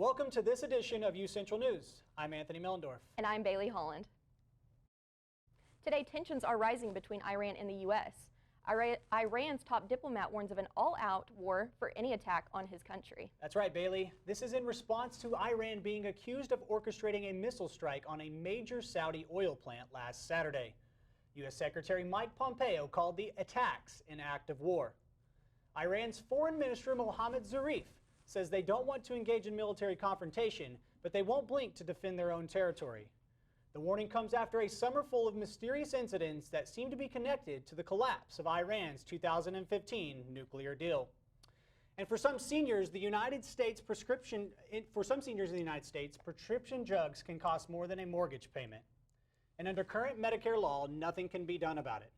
Welcome to this edition of UCentral News. I'm Anthony Mellendorf. And I'm Bailey Holland. Today, tensions are rising between Iran and the U.S. Iran's top diplomat warns of an all-out war for any attack on his country. That's right, Bailey. This is in response to Iran being accused of orchestrating a missile strike on a major Saudi oil plant last Saturday. U.S. Secretary Mike Pompeo called the attacks an act of war. Iran's Foreign Minister Mohammad Zarif says they don't want to engage in military confrontation, but they won't blink to defend their own territory. The warning comes after a summer full of mysterious incidents that seem to be connected to the collapse of Iran's 2015 nuclear deal. And for some seniors in the United States, prescription drugs can cost more than a mortgage payment. And under current Medicare law, nothing can be done about it.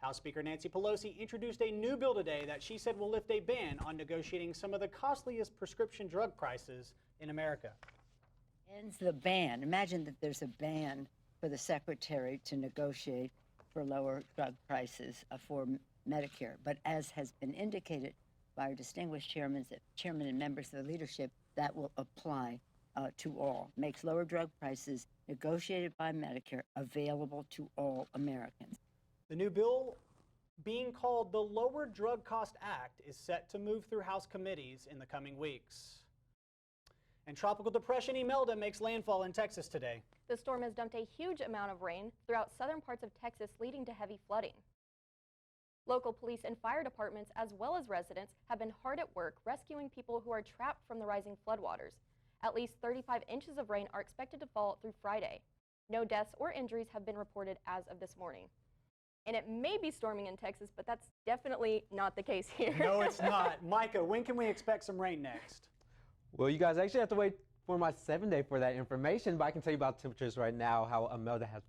House Speaker Nancy Pelosi introduced a new bill today that she said will lift a ban on negotiating some of the costliest prescription drug prices in America. Ends the ban. Imagine that there's a ban for the secretary to negotiate for lower drug prices for Medicare. But as has been indicated by our distinguished chairman and members of the leadership, that will apply to all. Makes lower drug prices negotiated by Medicare available to all Americans. The new bill, being called the Lower Drug Cost Act, is set to move through House committees in the coming weeks. And Tropical Depression Imelda makes landfall in Texas today. The storm has dumped a huge amount of rain throughout southern parts of Texas, leading to heavy flooding. Local police and fire departments, as well as residents, have been hard at work rescuing people who are trapped from the rising floodwaters. At least 35 inches of rain are expected to fall through Friday. No deaths or injuries have been reported as of this morning. And it may be storming in Texas, but that's definitely not the case here. No, it's not. Micah, when can we expect some rain next? Well, you guys actually have to wait for my 7-day for that information, but I can tell you about temperatures right now, how Imelda has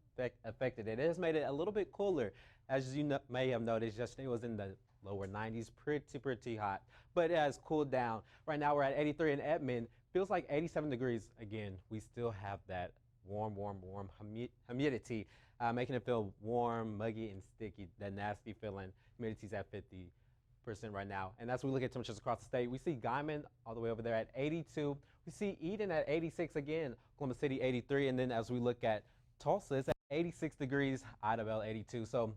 affected it. It has made it a little bit cooler. As you may have noticed, yesterday was in the lower 90s, pretty hot, but it has cooled down. Right now we're at 83 in Edmond. Feels like 87 degrees again. We still have that warm humidity, making it feel warm, muggy, and sticky. That nasty feeling. Humidity's at 50% right now. And as we look at temperatures across the state, we see Guymon all the way over there at 82. We see Eden at 86 again, Oklahoma City 83. And then as we look at Tulsa, it's at 86 degrees, Idabel 82. So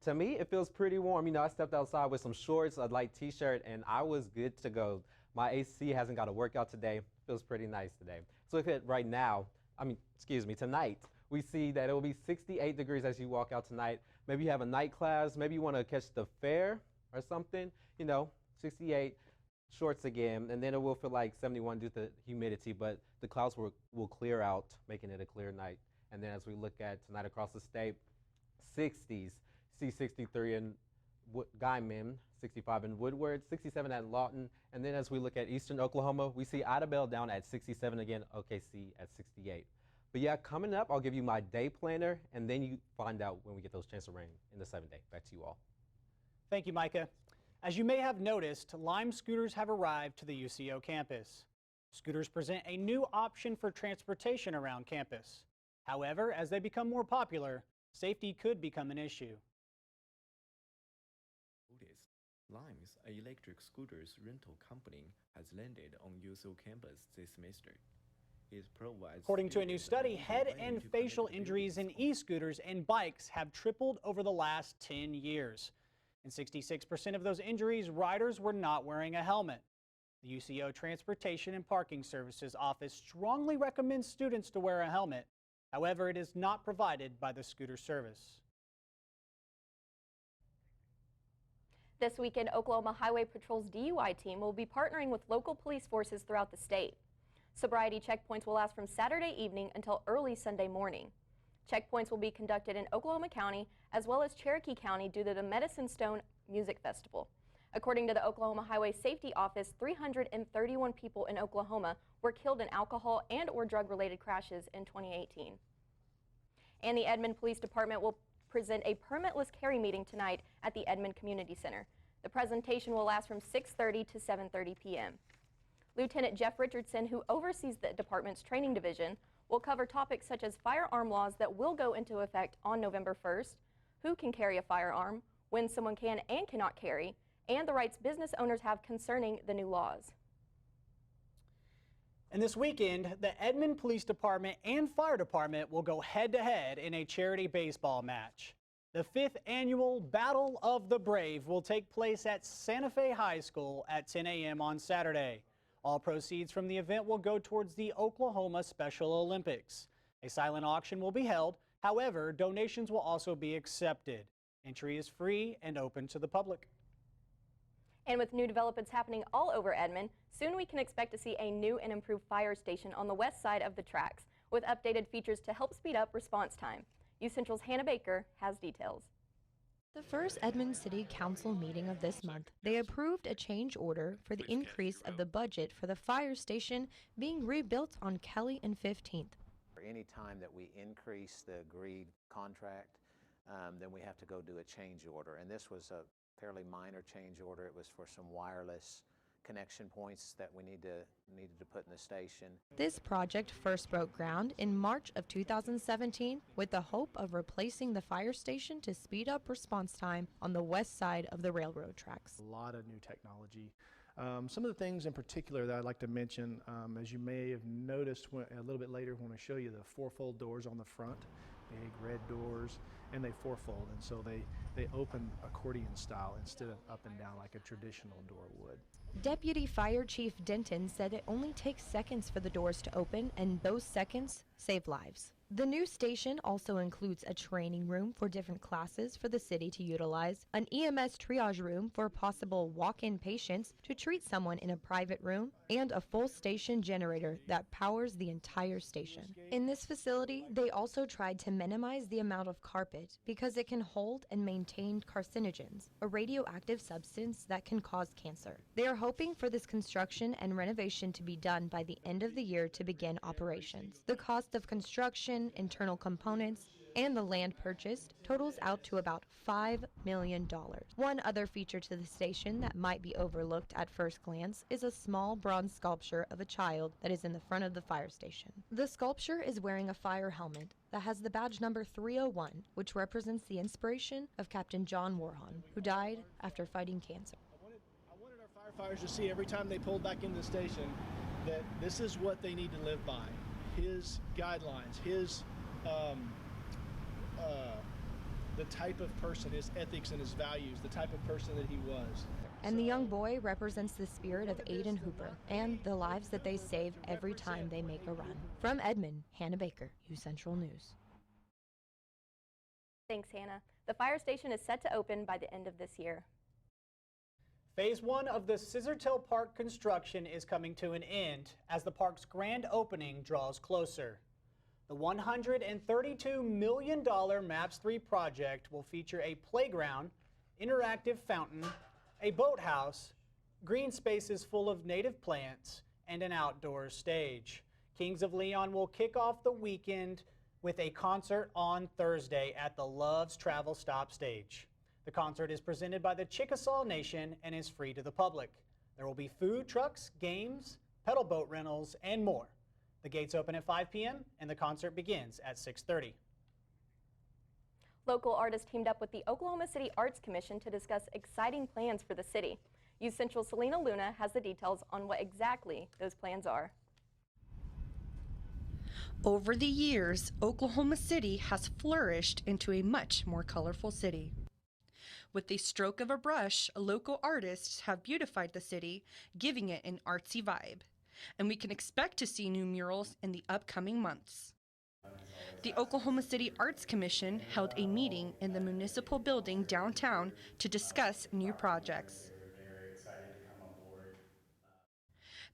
to me, it feels pretty warm. You know, I stepped outside with some shorts, a light t-shirt, and I was good to go. My AC hasn't got a workout today. Feels pretty nice today. So look at right now, tonight. We see that it will be 68 degrees as you walk out tonight. Maybe you have a night class. Maybe you want to catch the fair or something. You know, 68 shorts again. And then it will feel like 71 due to humidity. But the clouds will clear out, making it a clear night. And then as we look at tonight across the state, 60s. See 63 in Guymon, 65 in Woodward, 67 at Lawton. And then as we look at eastern Oklahoma, we see Idabel down at 67 again, OKC at 68. But yeah, coming up, I'll give you my day planner, and then you find out when we get those chances of rain in the 7-day. Back to you all. Thank you, Micah. As you may have noticed, Lime scooters have arrived to the UCO campus. Scooters present a new option for transportation around campus. However, as they become more popular, safety could become an issue. Lime's, an electric scooters rental company, has landed on UCO campus this semester. It provides. According to a new study, head and facial injuries in e-scooters and bikes have tripled over the last 10 years. In 66% of those injuries, riders were not wearing a helmet. The UCO Transportation and Parking Services Office strongly recommends students to wear a helmet. However, it is not provided by the scooter service. This weekend, Oklahoma Highway Patrol's DUI team will be partnering with local police forces throughout the state. Sobriety checkpoints will last from Saturday evening until early Sunday morning. Checkpoints will be conducted in Oklahoma County as well as Cherokee County due to the Medicine Stone Music Festival. According to the Oklahoma Highway Safety Office, 331 people in Oklahoma were killed in alcohol and/or drug-related crashes in 2018. And the Edmond Police Department will present a permitless carry meeting tonight at the Edmond Community Center. The presentation will last from 6:30 to 7:30 p.m. Lieutenant Jeff Richardson, who oversees the department's training division, will cover topics such as firearm laws that will go into effect on November 1st, who can carry a firearm, when someone can and cannot carry, and the rights business owners have concerning the new laws. And this weekend, the Edmond Police Department and Fire Department will go head-to-head in a charity baseball match. The 5th annual Battle of the Brave will take place at Santa Fe High School at 10 a.m. on Saturday. All proceeds from the event will go towards the Oklahoma Special Olympics. A silent auction will be held. However, donations will also be accepted. Entry is free and open to the public. And with new developments happening all over Edmond, soon we can expect to see a new and improved fire station on the west side of the tracks with updated features to help speed up response time. UCentral's Hannah Baker has details. The first Edmond City Council meeting of this month, they approved a change order for the increase of the budget for the fire station being rebuilt on Kelly and 15th. Any time that we increase the agreed contract, then we have to go do a change order. And this was a fairly minor change order. It was for some wireless connection points that we needed to put in the station. This project first broke ground in March of 2017 with the hope of replacing the fire station to speed up response time on the west side of the railroad tracks. A lot of new technology. Some of the things in particular that I'd like to mention, as you may have noticed a little bit later when I show you the fourfold doors on the front, big red doors, and they fourfold, and so they open accordion style instead of up and down like a traditional door would. Deputy Fire Chief Denton said it only takes seconds for the doors to open, and those seconds save lives. The new station also includes a training room for different classes for the city to utilize, an EMS triage room for possible walk-in patients to treat someone in a private room, and a full station generator that powers the entire station. In this facility, they also tried to minimize the amount of carpet because it can hold and maintain carcinogens, a radioactive substance that can cause cancer. They are hoping for this construction and renovation to be done by the end of the year to begin operations. The cost of construction, internal components, and the land purchased totals out to about $5 million. One other feature to the station that might be overlooked at first glance is a small bronze sculpture of a child that is in the front of the fire station. The sculpture is wearing a fire helmet that has the badge number 301, which represents the inspiration of Captain John Warhon, who died after fighting cancer. I wanted our firefighters to see every time they pulled back into the station that this is what they need to live by. His guidelines, his the type of person, his ethics and his values, the type of person that he was. And the young boy represents the spirit of Aiden Hooper and the lives that they save every time they make a run. From Edmond, Hannah Baker, UCentral News. Thanks, Hannah. The fire station is set to open by the end of this year. Phase 1 of the Scissortail Park construction is coming to an end as the park's grand opening draws closer. The $132 million MAPS 3 project will feature a playground, interactive fountain, a boathouse, green spaces full of native plants, and an outdoor stage. Kings of Leon will kick off the weekend with a concert on Thursday at the Love's Travel Stop stage. The concert is presented by the Chickasaw Nation and is free to the public. There will be food trucks, games, pedal boat rentals, and more. The gates open at 5 p.m. and the concert begins at 6:30. Local artists teamed up with the Oklahoma City Arts Commission to discuss exciting plans for the city. UCentral Selena Luna has the details on what exactly those plans are. Over the years, Oklahoma City has flourished into a much more colorful city. With the stroke of a brush, local artists have beautified the city, giving it an artsy vibe. And we can expect to see new murals in the upcoming months. The Oklahoma City Arts Commission held a meeting in the municipal building downtown to discuss new projects.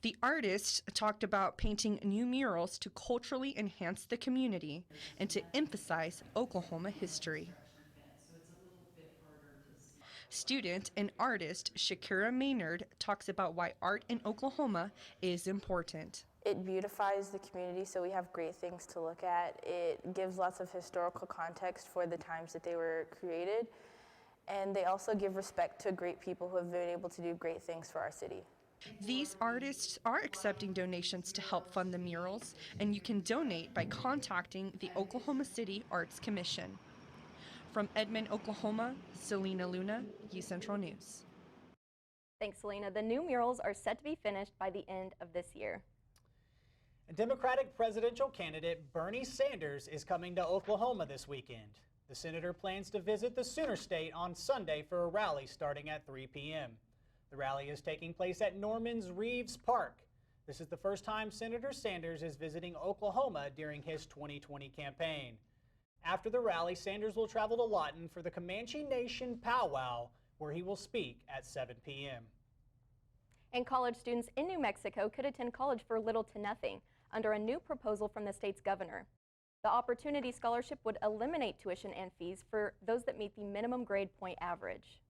The artists talked about painting new murals to culturally enhance the community and to emphasize Oklahoma history. Student and artist Shakira Maynard talks about why art in Oklahoma is important. It beautifies the community, so we have great things to look at. It gives lots of historical context for the times that they were created, and they also give respect to great people who have been able to do great things for our city. These artists are accepting donations to help fund the murals, and you can donate by contacting the Oklahoma City Arts Commission. From Edmond, Oklahoma, Selena Luna, UCentral News. Thanks, Selena. The new murals are set to be finished by the end of this year. Democratic presidential candidate Bernie Sanders is coming to Oklahoma this weekend. The senator plans to visit the Sooner State on Sunday for a rally starting at 3 p.m. The rally is taking place at Norman's Reeves Park. This is the first time Senator Sanders is visiting Oklahoma during his 2020 campaign. After the rally, Sanders will travel to Lawton for the Comanche Nation powwow, where he will speak at 7 p.m. And college students in New Mexico could attend college for little to nothing under a new proposal from the state's governor. The Opportunity Scholarship would eliminate tuition and fees for those that meet the minimum grade point average.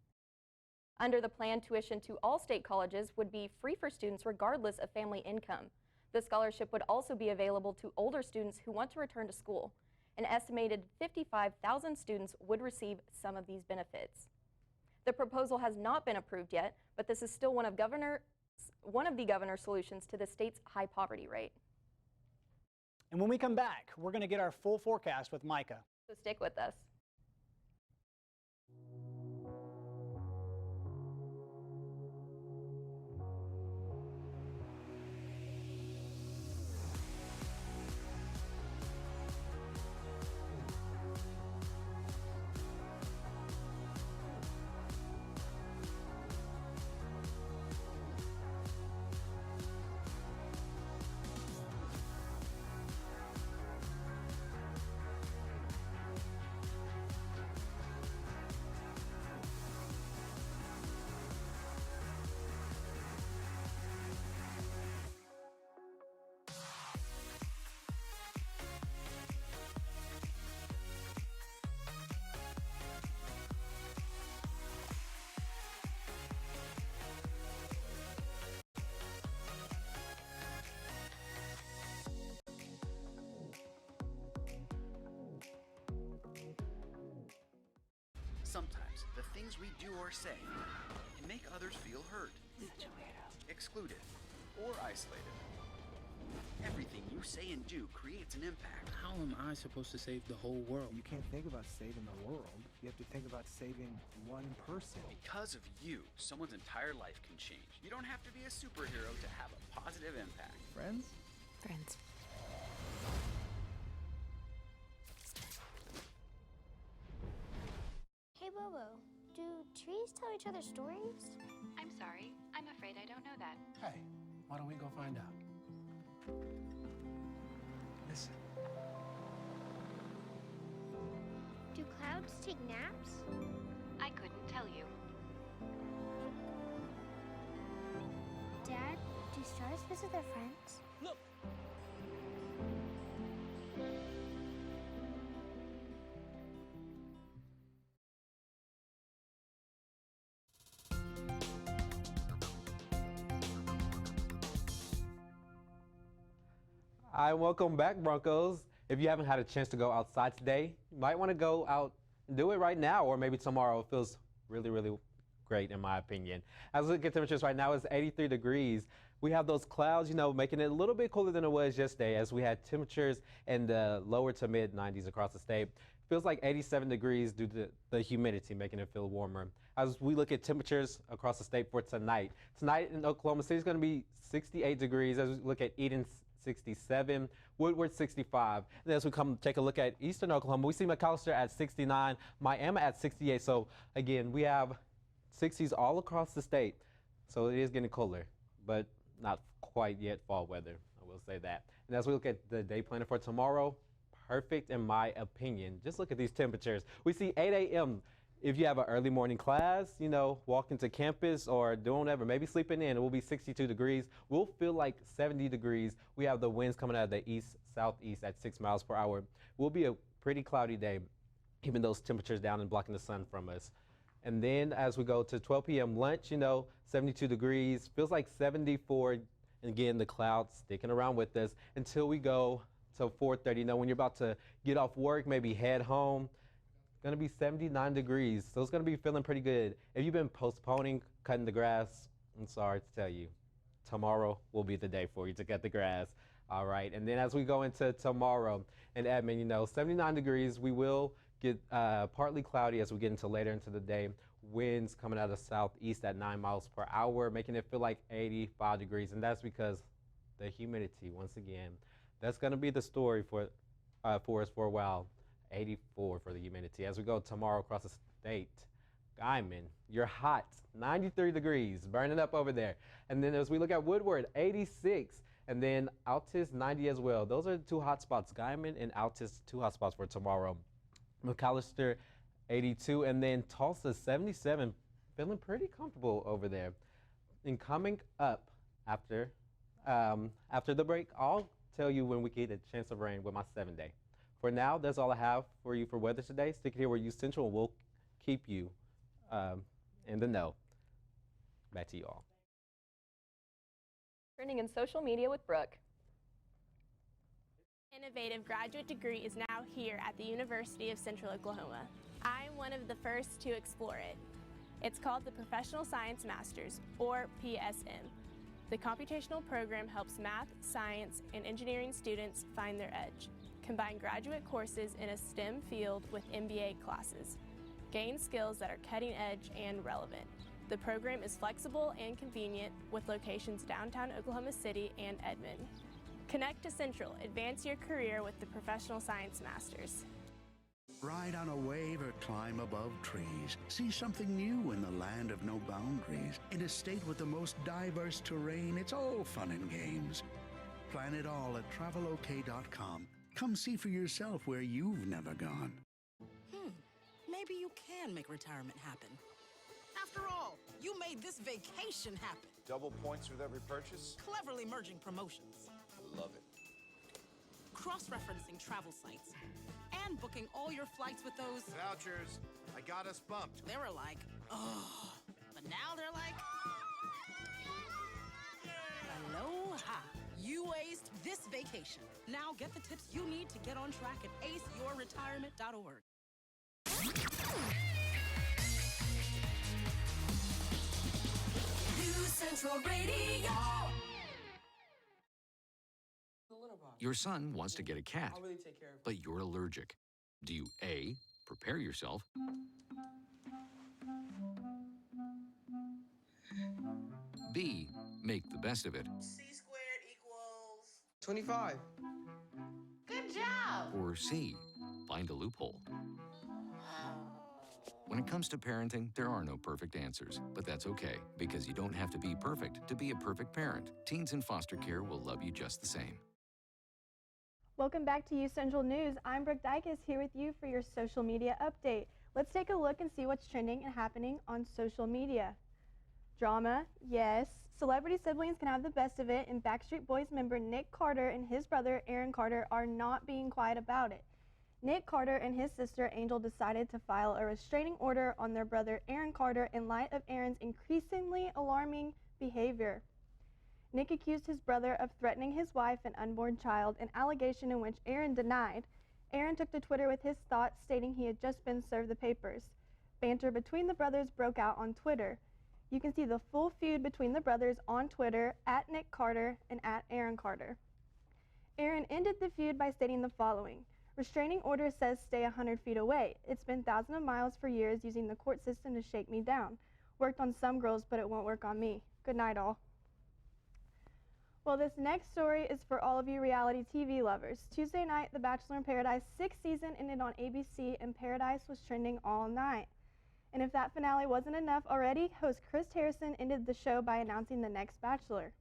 Under the plan, tuition to all state colleges would be free for students regardless of family income. The scholarship would also be available to older students who want to return to school. An estimated 55,000 students would receive some of these benefits. The proposal has not been approved yet, but this is still one of the governor's solutions to the state's high poverty rate. And when we come back, we're going to get our full forecast with Micah. So stick with us. Sometimes the things we do or say can make others feel hurt, excluded, or isolated. Everything you say and do creates an impact. How am I supposed to save the whole world? You can't think about saving the world. You have to think about saving one person. Because of you, someone's entire life can change. You don't have to be a superhero to have a positive impact. Friends? Friends. Hey Bobo, do trees tell each other stories? I'm sorry. I'm afraid I don't know that. Hey, why don't we go find out? Listen. Do clouds take naps? I couldn't tell you. Dad, do stars visit their friends? Look! Hi, welcome back, Broncos. If you haven't had a chance to go outside today, you might want to go out and do it right now, or maybe tomorrow. It feels really, really great, in my opinion. As we look at temperatures right now, it's 83 degrees. We have those clouds, making it a little bit cooler than it was yesterday, as we had temperatures in the lower to mid 90s across the state. Feels like 87 degrees due to the humidity, making it feel warmer. As we look at temperatures across the state for tonight. Tonight in Oklahoma City is going to be 68 degrees. As we look at Eden, 67, Woodward 65. And as we come take a look at eastern Oklahoma, we see McAllister at 69, Miami at 68. So again, we have 60s all across the state. So it is getting cooler, but not quite yet fall weather, I will say that. And as we look at the day planner for tomorrow, perfect in my opinion. Just look at these temperatures. We see 8 a.m. If you have an early morning class, walking to campus or doing whatever, maybe sleeping in, it will be 62 degrees. We'll feel like 70 degrees. We have the winds coming out of the east, southeast at 6 miles per hour. Will be a pretty cloudy day, even those temperatures down and blocking the sun from us. And then as we go to 12 p.m. lunch, 72 degrees, feels like 74. And again, the clouds sticking around with us until we go to 4:30. When you're about to get off work, maybe head home, going to be 79 degrees, so it's going to be feeling pretty good. If you've been postponing cutting the grass, I'm sorry to tell you, tomorrow will be the day for you to cut the grass. All right, and then as we go into tomorrow in Edmond, 79 degrees, we will get partly cloudy as we get into later into the day. Winds coming out of the southeast at 9 miles per hour, making it feel like 85 degrees, and that's because the humidity, once again, That's going to be the story for us for a while. 84 for the humidity. As we go tomorrow across the state, Guyman, you're hot, 93 degrees, burning up over there. And then as we look at Woodward, 86, and then Altus, 90 as well. Those are the two hot spots, Guyman and Altus, two hot spots for tomorrow. McAllister, 82, and then Tulsa, 77, feeling pretty comfortable over there. And coming up after the break, I'll tell you when we get a chance of rain with my 7-day. For now, that's all I have for you for weather today. Stick it here with UCentral, and we'll keep you in the know. Back to you all. Trending in social media with Brooke. Innovative graduate degree is now here at the University of Central Oklahoma. I'm one of the first to explore it. It's called the Professional Science Masters, or PSM. The computational program helps math, science, and engineering students find their edge. Combine graduate courses in a STEM field with MBA classes. Gain skills that are cutting edge and relevant. The program is flexible and convenient with locations downtown Oklahoma City and Edmond. Connect to Central, advance your career with the Professional Science Masters. Ride on a wave or climb above trees. See something new in the land of no boundaries. In a state with the most diverse terrain, it's all fun and games. Plan it all at travelok.com. Come see for yourself where you've never gone. Maybe you can make retirement happen. After all, you made this vacation happen. Double points with every purchase? Cleverly merging promotions. Love it. Cross-referencing travel sites. And booking all your flights with those... Vouchers. I got us bumped. They were like, oh. But now they're like... Aloha. You aced this vacation. Now get the tips you need to get on track at aceyourretirement.org. UCentral Radio. Your son wants to get a cat, but you're allergic. Do you A, prepare yourself, B, make the best of it, C squared equals 25. Good job. or C, find a loophole? When it comes to parenting, there are no perfect answers, but that's okay, because you don't have to be perfect to be a perfect parent. Teens in foster care will love you just the same. Welcome back to UCentral News. I'm Brooke Dykes here with you for your social media update. Let's take a look and see what's trending and happening on social media. Drama, yes. Celebrity siblings can have the best of it, and Backstreet Boys member Nick Carter and his brother Aaron Carter are not being quiet about it. Nick Carter and his sister Angel decided to file a restraining order on their brother Aaron Carter in light of Aaron's increasingly alarming behavior. Nick accused his brother of threatening his wife and unborn child, an allegation in which Aaron denied. Aaron took to Twitter with his thoughts, stating he had just been served the papers. Banter between the brothers broke out on Twitter. You can see the full feud between the brothers on Twitter, at Nick Carter and at Aaron Carter. Aaron ended the feud by stating the following: restraining order says stay 100 feet away. It's been thousands of miles for years using the court system to shake me down. Worked on some girls, but it won't work on me. Good night, all. Well, this next story is for all of you reality TV lovers. Tuesday night, The Bachelor in Paradise 6th season ended on ABC, and Paradise was trending all night. And if that finale wasn't enough already, host Chris Harrison ended the show by announcing the next Bachelor.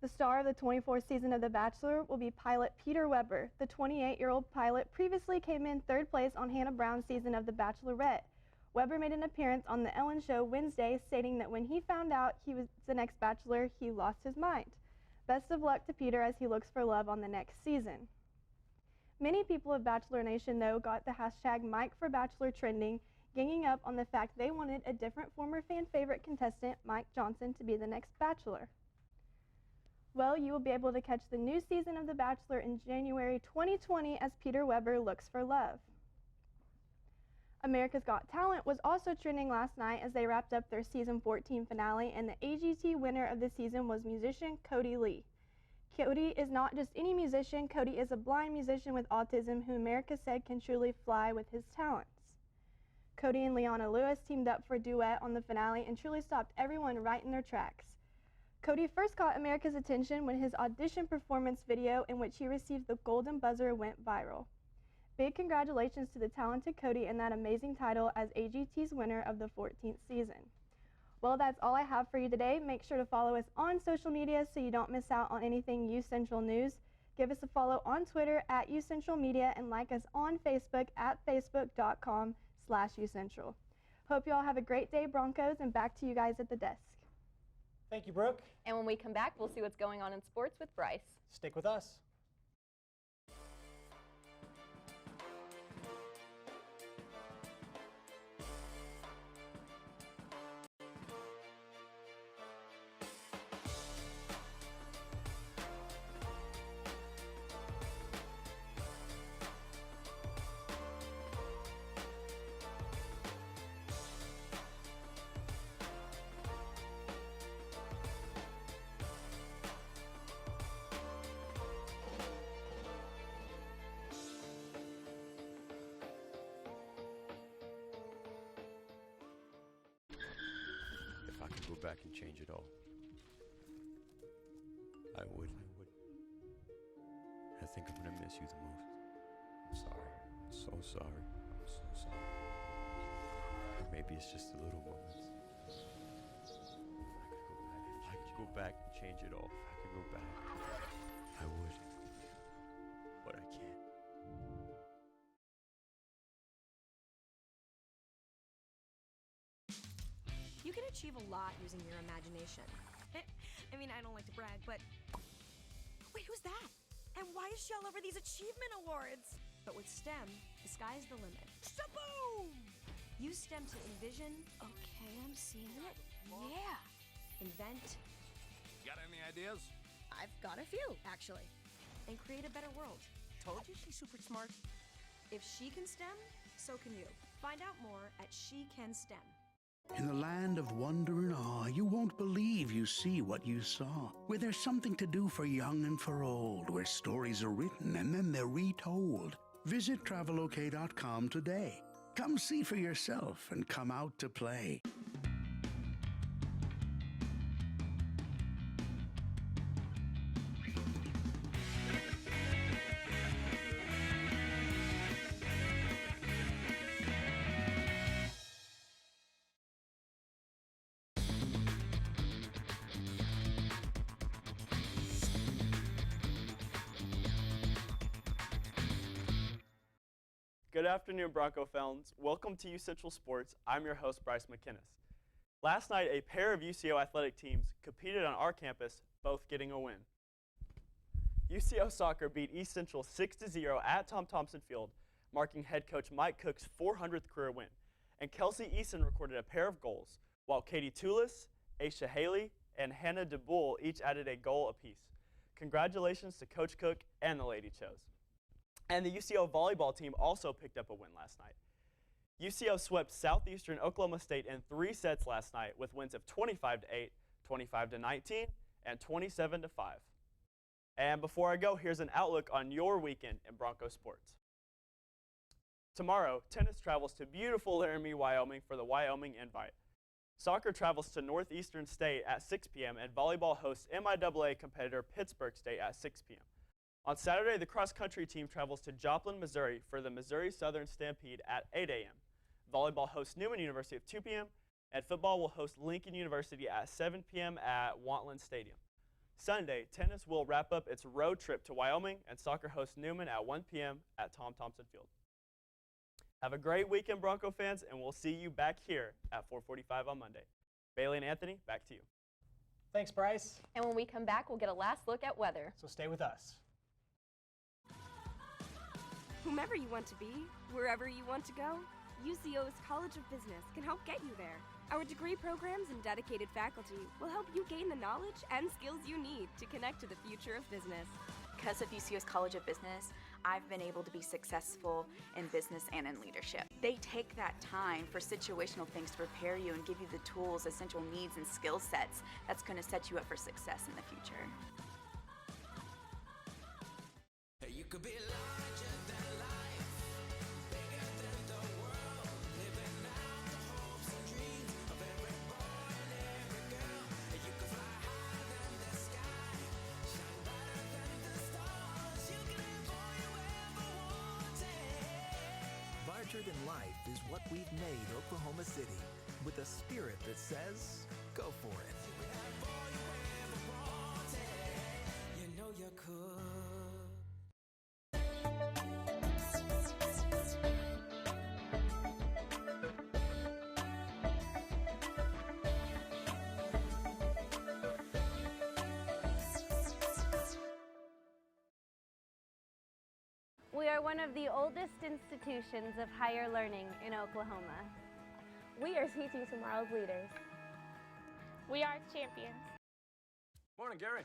The star of the 24th season of The Bachelor will be pilot Peter Weber. The 28-year-old pilot previously came in 3rd place on Hannah Brown's season of The Bachelorette. Weber made an appearance on The Ellen Show Wednesday, stating that when he found out he was the next Bachelor, he lost his mind. Best of luck to Peter as he looks for love on the next season. Many people of Bachelor Nation, though, got the hashtag #MikeForBachelor trending, ganging up on the fact they wanted a different former fan favorite contestant, Mike Johnson, to be the next Bachelor. Well, you will be able to catch the new season of The Bachelor in January 2020 as Peter Weber looks for love. America's Got Talent was also trending last night as they wrapped up their season 14 finale, and the AGT winner of the season was musician Cody Lee. Cody is not just any musician. Cody is a blind musician with autism who America said can truly fly with his talents. Cody and Leona Lewis teamed up for a duet on the finale and truly stopped everyone right in their tracks. Cody first caught America's attention when his audition performance video in which he received the Golden Buzzer went viral. Big congratulations to the talented Cody and that amazing title as AGT's winner of the 14th season. Well, that's all I have for you today. Make sure to follow us on social media so you don't miss out on anything UCentral News. Give us a follow on Twitter at UCentral Media and like us on Facebook at facebook.com/UCentral. Hope you all have a great day, Broncos, and back to you guys at the desk. Thank you, Brooke. And when we come back, we'll see what's going on in sports with Bryce. Stick with us. If I could go back and change it all, I would. I think I'm gonna miss you the most. I'm sorry. I'm so sorry. I'm so sorry. Or maybe it's just the little moments. If I could go back and change it all. If I could go back, I would. But I can't. You can achieve a lot using your imagination. I mean, I don't like to brag, but... Wait, who's that? And why is she all over these achievement awards? But with STEM, the sky's the limit. Shaboom! Use STEM to envision... Okay, I'm seeing it. Yeah! Invent... Got any ideas? I've got a few, actually. And create a better world. Told you she's super smart. If she can STEM, so can you. Find out more at She Can STEM. In the land of wonder and awe, you won't believe you see what you saw. Where there's something to do for young and for old, where stories are written and then they're retold. Visit travelok.com today. Come see for yourself and come out to play. Good afternoon, Bronco fans. Welcome to UCentral Sports. I'm your host, Bryce McInnes. Last night, a pair of UCO athletic teams competed on our campus, both getting a win. UCO soccer beat East Central 6-0 at Tom Thompson Field, marking head coach Mike Cook's 400th career win. And Kelsey Eason recorded a pair of goals, while Katie Toulis, Aisha Haley, and Hannah DeBull each added a goal apiece. Congratulations to Coach Cook and the Lady Chos. And the UCO volleyball team also picked up a win last night. UCO swept Southeastern Oklahoma State in 3 sets last night with wins of 25-8, 25-19, and 27-5. And before I go, here's an outlook on your weekend in Bronco sports. Tomorrow, tennis travels to beautiful Laramie, Wyoming for the Wyoming Invite. Soccer travels to Northeastern State at 6 p.m. and volleyball hosts MIAA competitor Pittsburgh State at 6 p.m. On Saturday, the cross-country team travels to Joplin, Missouri for the Missouri Southern Stampede at 8 a.m. Volleyball hosts Newman University at 2 p.m., and football will host Lincoln University at 7 p.m. at Wantland Stadium. Sunday, tennis will wrap up its road trip to Wyoming, and soccer hosts Newman at 1 p.m. at Tom Thompson Field. Have a great weekend, Bronco fans, and we'll see you back here at 4:45 on Monday. Bailey and Anthony, back to you. Thanks, Bryce. And when we come back, we'll get a last look at weather. So stay with us. Whomever you want to be, wherever you want to go, UCO's College of Business can help get you there. Our degree programs and dedicated faculty will help you gain the knowledge and skills you need to connect to the future of business. Because of UCO's College of Business, I've been able to be successful in business and in leadership. They take that time for situational things to prepare you and give you the tools, essential needs, and skill sets that's going to set you up for success in the future. You could be larger than life, bigger than the world, living out the hopes and dreams of every boy and every girl. You could fly higher larger than life is what we've made Oklahoma City, with a spirit that says, go for it. You know you could. We are one of the oldest institutions of higher learning in Oklahoma. We are teaching tomorrow's leaders. We are champions. Morning, Gary.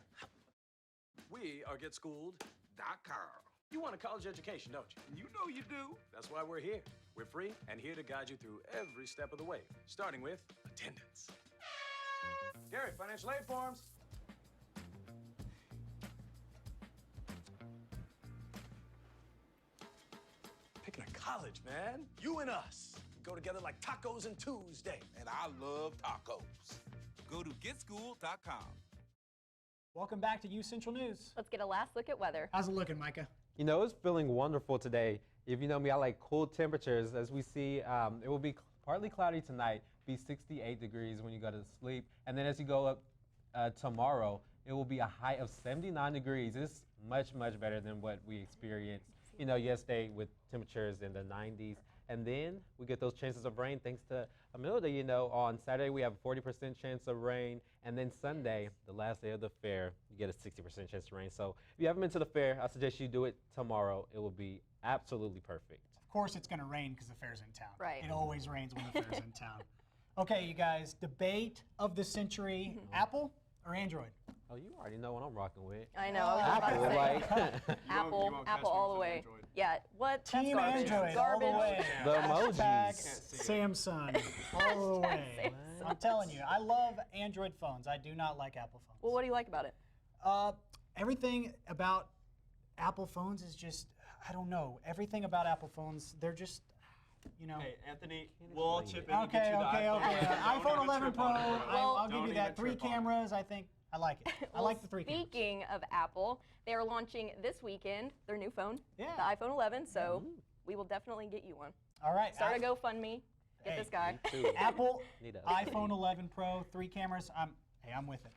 We are GetSchooled.com. You want a college education, don't you? You know you do. That's why we're here. We're free and here to guide you through every step of the way, starting with attendance. Gary, financial aid forms. Picking a college, man. You and us. We go together like tacos and Tuesday. And I love tacos. Go to GetSchool.com. Welcome back to UCentral News. Let's get a last look at weather. How's it looking, Micah? You know, it's feeling wonderful today. If you know me, I like cool temperatures. As we see, it will be partly cloudy tonight, be 68 degrees when you go to sleep. And then as you go up tomorrow, it will be a high of 79 degrees. It's much, much better than what we experienced, you know, yesterday with temperatures in the 90s. And then we get those chances of rain thanks to Amelia. You know, on Saturday we have a 40% chance of rain, and then Sunday, the last day of the fair, you get a 60% chance of rain. So if you haven't been to the fair, I suggest you do it tomorrow. It will be absolutely perfect. Of course it's going to rain because the fair's in town. Right. It always rains when the fair's in town. Okay, you guys, debate of the century, Apple or Android? Oh, you already know what I'm rocking with. I know. I was Apple, about to like say. Apple all the way. Yeah, what? Team That's garbage. Android Garbage. all the way. The Hashtag emojis. Samsung all the way. I'm telling you, I love Android phones. I do not like Apple phones. Well, what do you like about it? Everything about Apple phones is just, I don't know. Everything about Apple phones, they're just, you know. Hey, Anthony, we'll all chip in and get Okay, you the okay, iPhone. okay. Don't iPhone even 11 trip Pro, on it, bro. I'll give Don't you that. even 3 trip on it. cameras, I think. I like it. I like the 3 cameras. Speaking of Apple, they are launching this weekend their new phone, Yeah. the iPhone 11, so we will definitely get you one. All right. Start a GoFundMe. Get Hey, this guy. Apple Need a- iPhone 11 Pro, 3 cameras. I'm with it.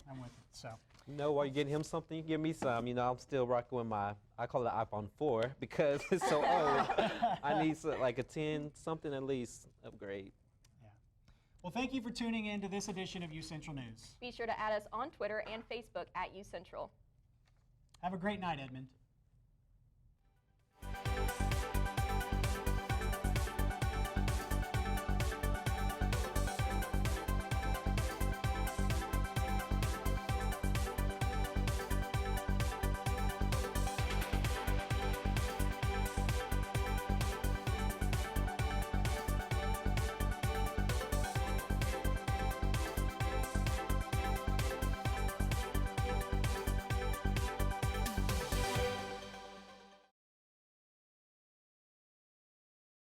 I'm with it. So. You know, while you're getting him something, you give me some. You know, I'm still rocking with my, I call it the iPhone 4 because it's so old. I need like a 10 something at least upgrade. Well, thank you for tuning in to this edition of UCentral News. Be sure to add us on Twitter and Facebook at UCentral. Have a great night, Edmond.